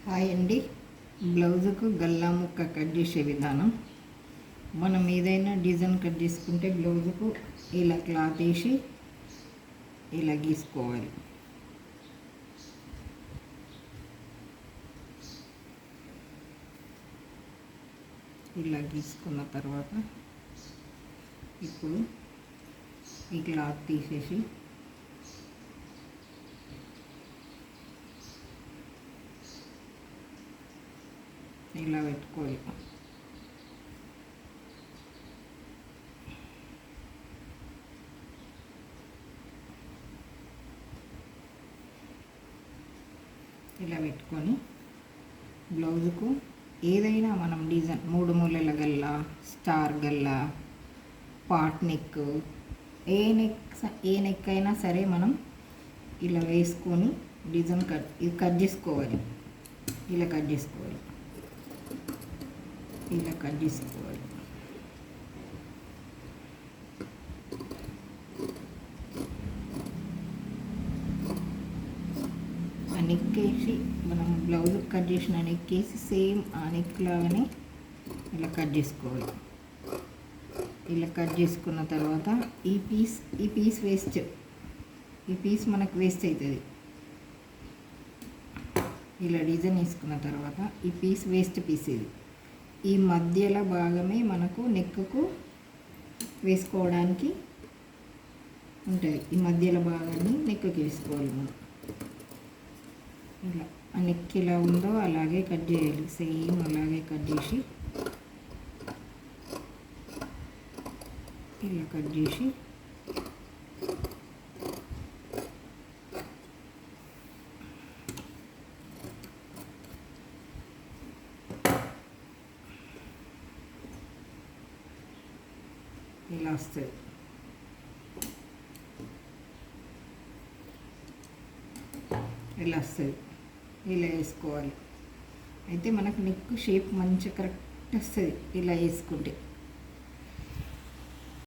Hi అండి. బ్లౌజుకు గల్లా ముక్క cut చేసే విధానం. మనం ఏదైనా డిజైన్ కట్ చేసుకుంటే బ్లౌజుకు ఇలా క్లాత్ వేసి ఇలా గీసుకోవాలి. ఇలా గీసుకున్న తర్వాత ఇప్పుడు ఈ క్లాత్ తీసేసి ఇలా పెట్టుకోవాలి. ఇలా పెట్టుకొని బ్లౌజుకు ఏదైనా మనం డిజైన్ 3 మూలల గల్లా, స్టార్ గల్లా, పాట్ నెక్, ఏ నెక్ అయినా సరే మనం ఇలా వేసుకొని డిజైన్ కట్ చేసుకోవాలి. ఇలా కట్ చేసుకోవాలి. ఆ నెక్కేసి మనం బ్లౌజ్ కట్ చేసిన నెక్కేసి సేమ్ ఆ నెక్ లాగానే ఇలా కట్ చేసుకోవాలి. ఇలా కట్ చేసుకున్న తర్వాత ఈ పీస్ మనకు వేస్ట్ అవుతుంది. ఇలా డిజైన్ వేసుకున్న తర్వాత ఈ పీస్ వేస్ట్ పీస్ ఇది. ఈ మధ్యలో భాగమే మనకు నెక్కు వేసుకోవడానికి ఉంటుంది. ఈ మధ్యలో భాగాన్ని నెక్కి వేసుకోవాలి మనం. ఇలా ఆ నెక్ ఎలా ఉందో అలాగే కట్ చేయాలి. సేమ్ అలాగే కట్ చేసి ఇలా కట్ చేసి ఇలా వస్తుంది. ఇలా వేసుకోవాలి. అయితే మనకు నెక్ షేప్ మంచిగా కరెక్ట్ వస్తుంది ఇలా వేసుకుంటే.